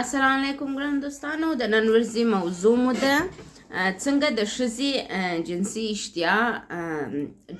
السلام علیکم ګران دوستانو د نن ورځې موضوع مو ده څنګه د ښځې جنسي اشتها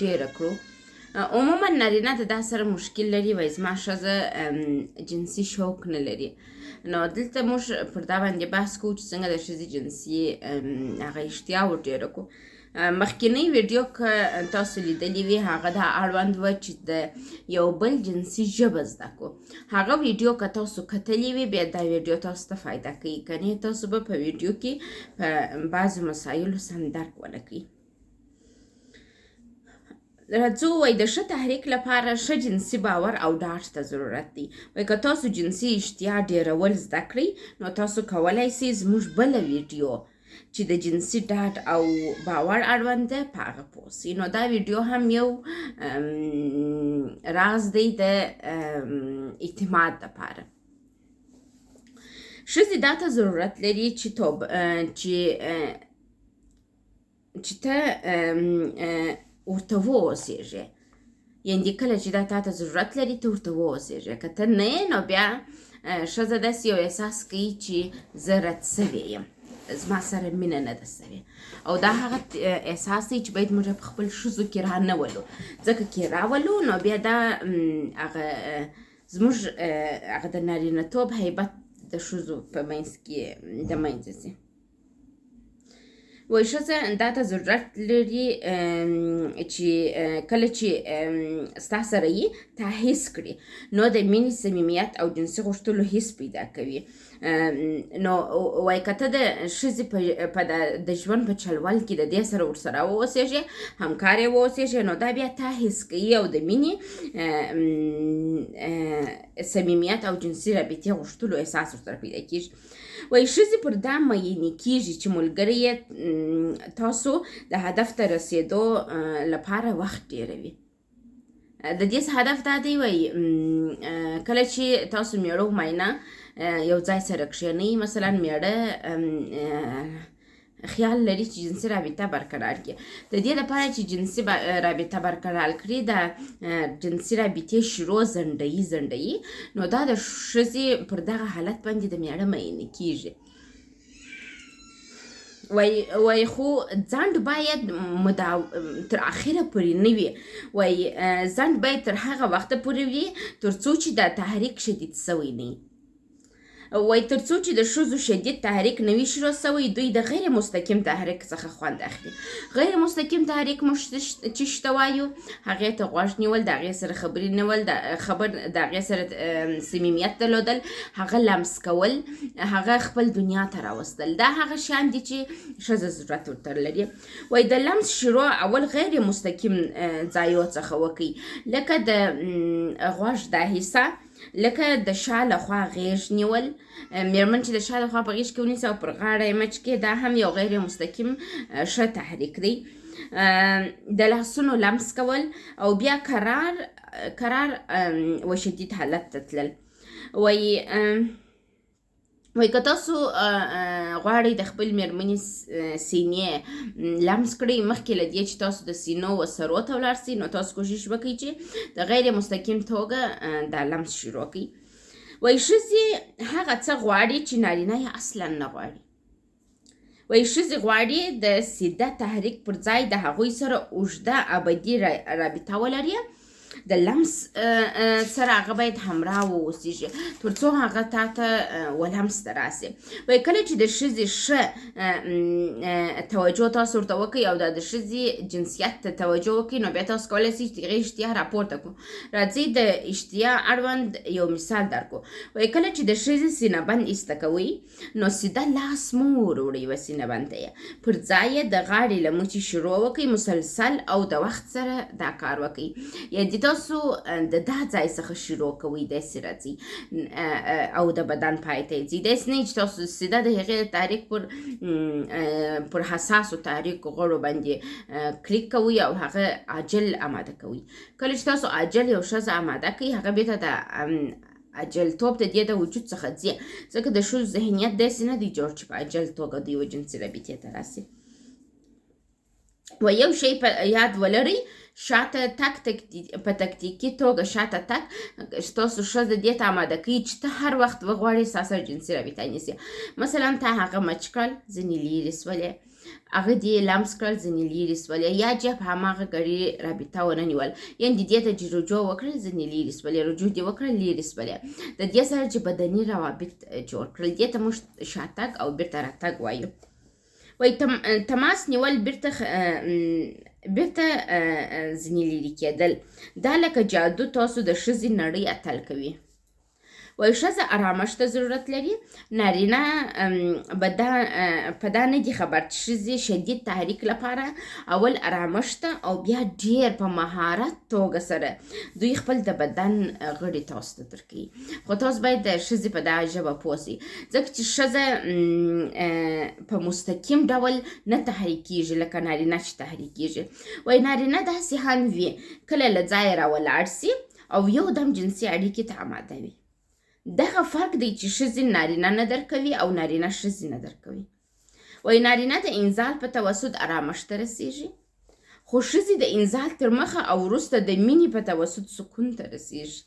ډیره کړو. عموما نارینه د دا سره مشکل لري وایي زما ښځه جنسي شوق نه لري. نو دلته موږ پر دا باندې بحث کوو چې څنګه د ښځې جنسي هغه اشتها ورډیره کړو. مخکینی ویډیو که تاسو لیدلی وي هغه دا اړوند وه چې د یو بل جنسي ژبه زده کړو. هغه ویډیو که تاسو کتلی وي بیا دا ویډیو تاسو ته فایده کوي، کنې تاسو به په ویډیو کې په بعضو مسایلو سم درک ونه کوي. راځو وایي د ښه تحریک لپاره ښه جنسي باور او ډاډ ته ضرورت دی. وایي که تاسو جنسي اشتها ډیرول زده کړئ نو تاسو کولی سئ زموږ بله ویډیو چې د جنسي ډاډ او باور اړوند ده په هغه پوه سئ. نو دا ویډیو هم یو راز دی د اعتماد دپاره. ښځې دا ته ضرورت لري چې ته ورته واوسېږې، یعنې کله چې دا تا ته ضرورت لري ته ورته واوسېږې. که ته نه یې نو بیا ښځه داسې یو احساس کوي چې زه رد سوې یم، زما سره مینه نه ده سوې، او دا هغه احساس دی چې باید موږ په خپل ښځو کې رانولو. ځکه کې راولو نو بیا دا هغه زموږ هغه د نارینه‌توب هیبت د ښځو په منځ کې د منځه ځي. وایي ښځه دا ته ضرورت لري چې کله چې ستا سره یي تا حس کړي نو د مینې صمیمیت او جنسي غوښتلو حس پیدا کوي. نو وایي که ته د ښځې د ژوند په چلول کې د دې سره ورسره واوسېږې، همکار یې واوسېږې، نو دا بیا تا حس کوي او د مینې صمیمیت او جنسي رابطې غوښتلو احساس ورسره پیدا کېږي. وایي ښځې پر دا میینې کېږي چې ملګری یې تاسو د هدف ته رسېدو لپاره وخت ډیروي. د دې هدف دا دی وایي کله چې تاسو میړه او ماینه یو ځای سره کښېنئ، مثلا میړه خیال لري چې جنسي رابطه برقرار کړي. د دې لپاره چې جنسي رابطه برقرار کړي د جنسي رابطې شروع ځنډوي نو دا د ښځې پر دغه حالت باندې د میړه میینه کېږي. وایي خو ځنډ باید تر اخره پورې نه وي. وایي ځنډ باید تر هغه وخته پورې وي تر څو چې دا تحریک شدید سوی نه وي. وایي تر څو چې د ښځو شدید تحریک نه وي شروع سوی دوی د غیر مستقیم تحریک څخه خوند اخلي. غیر مستقیم تحریک موږ چې شته وایو هغې ته غوږ نیول، د هغې سره خبرې نیول، د هغې سره صمیمیت درلودل، هغه لمس کول، هغه خپل دنیا ته راوستل، دا هغه شیان دي چې ښځه ضرورت ورته لري. وایي د لمس شروع اول غیر مستقیم ځایو څخه وکړئ، لکه د غوږ دا حصه، لکه د شا لخوا غیږ نیول. میرمن چې د شا لخوا په غیږ کې ونیسي او پر غاړه یې مچ کړي دا هم یو غیر مستقیم ښه تحریک دی. د لاسونو لمس کول او بیا قرار و شدید حالت ته تلل. وایي که تاسو غواړئ د خپل میرمنې سینې لمس کړئ مخکې له دې چې تاسو د سینو و سرو ته ولاړ سئ نو تاسو کوشش وکړئ چې د غیر مستقیم توګه دا لمس شروع کړئ. وایي ښځې هغه څه غواړي چې نارینه یې اصلا نه غواړي. وایي ښځې غواړي د سیده تحریک پر ځای د هغوی سره اوږده ابدي رابطه ولري. د لمس سره هغه باید همراه واوسېږي تر څو هغه تا ته ولمس ته راسي. وایي کله چې د ښځې ښه توجه تاسو ورته وکړئ او د ښځې جنسیت ته توجه وکړئ نو بیا تاسو کولی سئ چې د هغې اشتها راپورته کړو. راځئ د اشتها اړوند یو مثال درکړو. وایي کله چې د ښځې سینه بند ایسته کوئ نو سیده لاس مه وروړئ یوه سینه بند ته یې، پر ځای یې د غاړې له مچې شروع وکړئ، مسلسل او د وخت سره دا کار وکړئ. یعنې تاسو د دا ځای څخه شروع کوئ، داسې راځئ او د بدن پای ته یې ځئ. داسې نه چې تاسو سیده د هغې تحریک پر حساسو تحریکو غړو باندې کلیک کوئ او هغه عاجل اماده کوئ. کله چې تاسو عاجل یو ښځه اماده کوئ هغه بېرته د عجلتوب د دې د وجود څخه ځي، ځکه د ښځو ذهنیت داسې نه دی جوړ چې په عجل توګه د یوې جنسي رابطې ته راسي. و یو شی په یاد ولرئ شاته تک په تکتیکي توګه شاته تک ستاسو ښځه دې ته اماده کوي چې ته هر وخت وغواړې ستا سره جنسي رابطه نیسي. مثلا ته هغه مچ کړل ځینې لیرې سولې، هغه دې لمس کړل ځینې لیرې سولې، یا چې په هماغه ګړي رابطه ونه نیول، یعنې دې ته چې رجوع وکړل ځینې لیرې سولې، رجوع دې وکړل لیرې سولې. د دې سره چې بدني روابط جوړ کړل دې ته موږ شاتګ او بیرته راتګ وایو. وایي تماس نیول بیرته ځینې لرې کېدل، دا لکه جادو تاسو د ښځې نړۍ اتل کوي. وایي ښځه آرامښت ته ضرورت لري، نارینه په دا نه دي خبر چې ښځې شدید تحریک لپاره اول آرامښت او بیا ډېر په مهارت توګه سره دوی خپل د بدن غړي تاسو ته درکوي. خو تاسو باید د ښځې په دغه ژبه پوه سئ، ځکه چې ښځه په مستقیم ډول نه تحریکېږي لکه نارینه چې تحریکېږي. وایي نارینه داسې هم وي کله له ځایه راولاړ سي او یو دم جنسي اړیکې ته اماده وي. دغه فرق دی چې ښځې نارینه نه درکوي او نارینه ښځې نه درکوي. وایي نارینه د انزال په توسط آرامښت ته رسېږي، خو ښځې د انزال تر مخه او وروسته د مینې په توسط سکون ته رسېږي.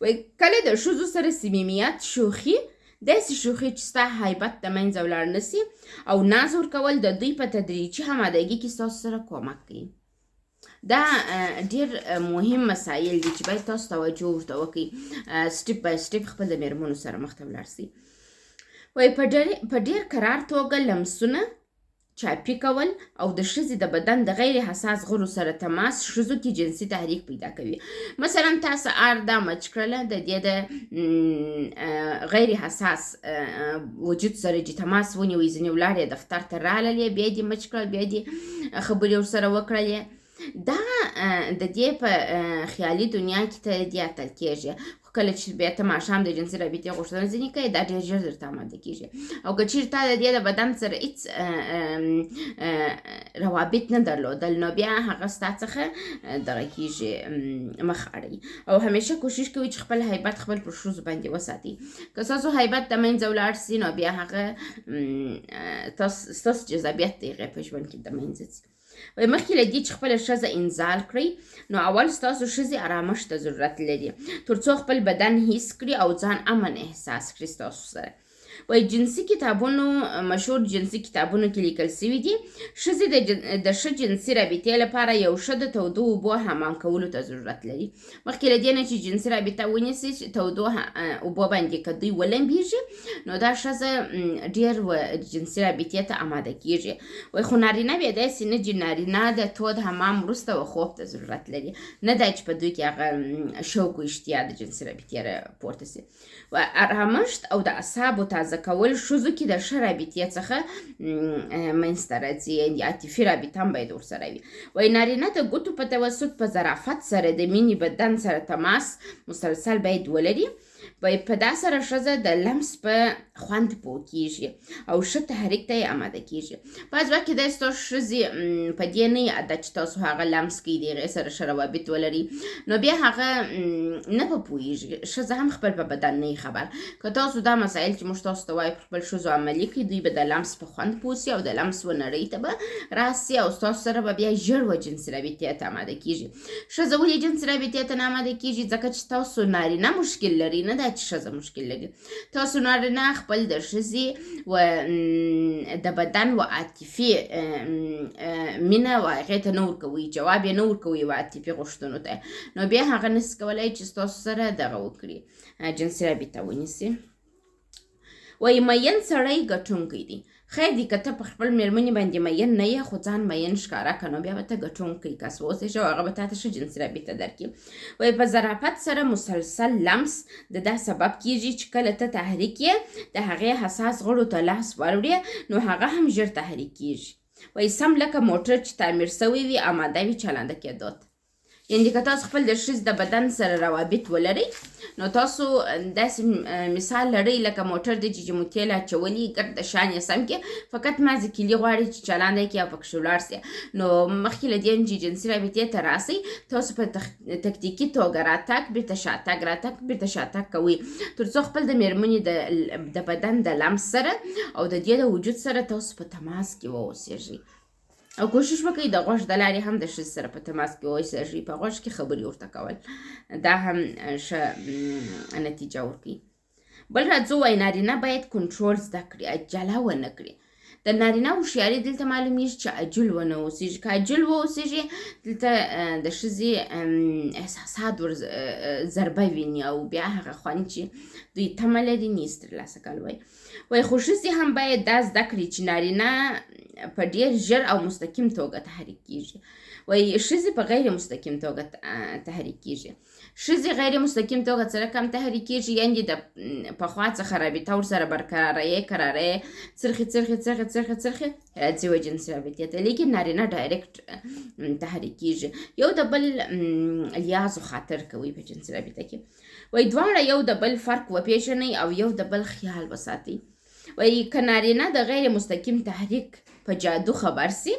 وایي کله د ښځو سره صمیمیت شوخي، داسې شوخي چې ستا هیبت د منځه ولاړ نسي او ناز ورکول د دوی په تدریجي همادګي کې ستاسو سره کومک کوي. دا ډېر مهم مسایل دي چې باید تاسو توجه ورته وکړئ، سټپ بای سټپ خپل د مېرمنو سره مخته ولاړ سئ. وایي په ډېر کرار توګه لمسونه چاپي کول او د ښځې د بدن د غیر حساس غړو سره تماس ښځو کې جنسي تحریک پیدا کوي. مثلا تاسو دا مچ کړله، د دې د غیر حساس وجود سره چې تماس ونیوئ، ځینې ولاړې دفتر ته راللې، بیا دې مچ کړل، بیا دې خبرې ورسره وکړلې، دا د دې په خیالي دنیا کې ته دې اتل کېږي. خو کله چې بیا ته ماښام د جنسي رابطې غوښتنه ځینې کوي، دا ډېر ژر درته اماده کېږي. او که چېرې تا د دې د بدن سره هېڅ روابط نه درلودل، نو بیا هغه ستا څخه دغه کېږي، مخ اړوي. او همیشه کوشش کوي چې خپل هیبت خپل پر ښځو باندې وساتي. که ستاسو هیبت د منځه ولاړ سي، نو بیا هغه ستاسو جذابیت د هغې په ژوند کې د منځه ځي. وایي مخکې له دې چې خپله ښځه انزال کړئ، نو اول ستاسو ښځې آرامښت ته ضرورت لري تر څو خپل بدن حس کړي او ځان امن احساس کړي ستاسو سره. وایي جنسي کتابونو، مشهور جنسي کتابونو کې لیکل سوي دي ښځې د ښه جنسي رابطې لپاره یو ښه د تودو اوبو حمام کولو ته ضرورت لري. مخکې له دې نه چې جنسي رابطه ونیسي، چې تودو اوبو باندې که دوی ولمبېږي، نو دا ښځه ډېر جنسي رابطې ته اماده کېږي. وایي خو نارینه بیا داسې نه چې نارینه د تود حمام وروسته و خوب ته ضرورت لري، نه دا چې په دوی کې هغه شوق و اشتها د جنسي رابطې راپورته سي. آرامښت او د اعصابو تازه کول ښځو کې د ښه رابطې څخه منځته راځي، یعنې عاطفي رابطه هم باید ورسره وي. وایي نارینه د ګوتو په توسط په ظرافت سره د مینې بدن سره تماس مسلسل باید ولري. وایي په دا سره ښځه د لمس په خوند پوه کېږي او ښه تحریک ته یې اماده کېږي. بعض وخت کېدای سي ستاسو ښځې په دې نه یې عادت چې تاسو هغه لمس کوئ، د هغې سره ښه روابط ولري، نو بیا هغه نه په پوهېږي، ښځه هم خپل په بدن نه یې خبر. که تاسو دا مسایل چې موږ تاسو ته وایو پر خپل ښځو عملي کړئ، دوی به د لمس په خوند پوه سي او د لمس و نړۍ ته به راسي او ستاسو سره به بیا ژر و جنسي رابطې ته اماده کېږي. ښځه ولې جنسي رابطې ته نه اماده کېږي؟ ځکه چې تاسو نارینه مشکل لري، نه دا چې ښځه مشکل لري. تاسو نارینه خپل د ښځې و د بدن و عاطفي مینه و هغې ته نه ورکوئ، جواب یې نه ورکوئ و عاطفي غوښتنو ته، نو بیا هغه نسي کولی چې ستاسو سره دغه وکړي، جنسي رابطه ونیسي. وایي مین سړی ګټونکی دی. خیر دی که ته په خپل مېرمنې باندې مین نه یې، خو ځان مین ښکاره که، نو بیا به ته ګټونکی کس واوسېږه او هغه به تا ته ښه جنسي رابطه درکړي. وایي په ظرافت سره مسلسل لمس د دا سبب کېږي چې کله ته تحریک یې د هغې حساس غړو ته لاس وروړې، نو هغه هم ژر تحریک کېږي. وایي سم لکه موټر چې تعمیر سوی وي، اماده وي چلنده کېدو ته. یعنې که تاسو خپل د ښځې د بدن سره روابط ولرئ، نو تاسو داسې مثال لرئ لکه موټر دی چې مو تیل اچولي، ګرد د شان یې سم کې، فقط مازې کلي غواړي چې چلنده یې کړي او پکښې ولاړ سي. نو مخکې له دې چې جنسي رابطې ته راسئ، تاسو په تکتیکي توګه راتګ بیرته شاتګ، راتګ بیرته شاتګ کوئ، تر څو خپل د مېرمنې د بدن د لمس سره او د دې د وجود سره تاسو په تماس کې واوسېږئ. او کوشش وکړئ د غوږ د لارې هم د ښځې سره په تماس کې اوسېږئ، په غوږ کې خبرې ورته کول، دا هم ښه نتیجه ورکوي. بل راځو وایي نارینه باید کنټرول زده کړي، عجله ونه کړي. د نارینه هوښیاري دلته معلومیږي چې عجل ونه اوسېږي. که عجل واوسېږي دلته د ښځې احساسات ور ضربه ویني او بیا هغه خوند چې دوی تمه لري نیست ترلاسه کول. وایي خو ښځې هم باید دا زده کړي چې نارینه په ډېر ژر او مستقیم توګه تحریک کېږي. وایي ښځې په غیر مستقیم توګه تحریک کېږي. ښځې غیر مستقیم توګه څه رقم تحریک کېږي؟ یعنې د پخوا څخه رابطه ورسره برقراره څرخي راځي و جنسي رابطې ته، لیکن نارینه ډایرکټ تحریک کېږي. یو د بل لیاز و خاطر کوي په جنسي رابطه کې. وایي دواړه یو د بل فرق وپېژنئ او یو د بل خیال وساتئ. وایي که نارینه د غیر مستقیم تحریک په جادو خبر سي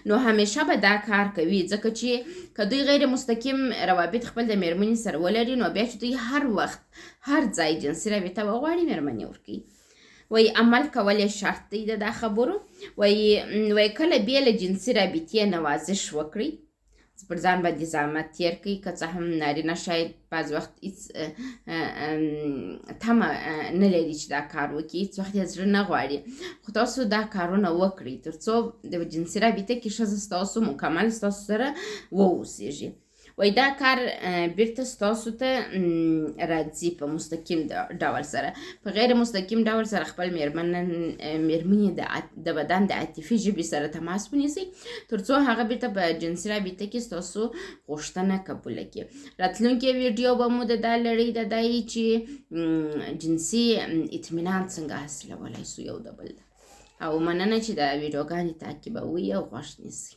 نو همیشه به دا کار کوي، ځکه چې که دوی غیر مستقیم روابط خپل د مېرمنې سره ولري نو بیا چې دوی هر وخت هر ځای جنسي رابطه وغواړي مېرمنې ورکوي. وایي عمل کول یې شرط دی د دا خبرو. وایي کله بې له جنسي رابطې نوازش وکړئ، پر ځان باندې زحمت تېر کړئ، که څه هم نارینه شاید بعض وخت هېڅ تمه نه لري چې دا کار وکړي، هېڅ وخت یې زړه نه غواړي، خو تاسو دا کارونه وکړئ تر څو د جنسي رابطه کې ښځه ستاسو مکمل ستاسو سره واوسېږي. وایي دا کار بیرته ستاسو ته راځي په مستقیم ډول سره. په غیر مستقیم ډول سره خپل مېرمنې د بدن د عاطفي ژبې سره تماس ونیسئ تر څو هغه بیرته په جنسي رابطه کې ستاسو غوښتنه قبوله کړي. راتلونکې ویډیو به مو د دا لړۍ د دا وي چې جنسي اطمینان څنګه حاصلولی سو یو د بل. او مننه چې دا ویډیوګانې تعقیبوئ او غوږ نیسئ.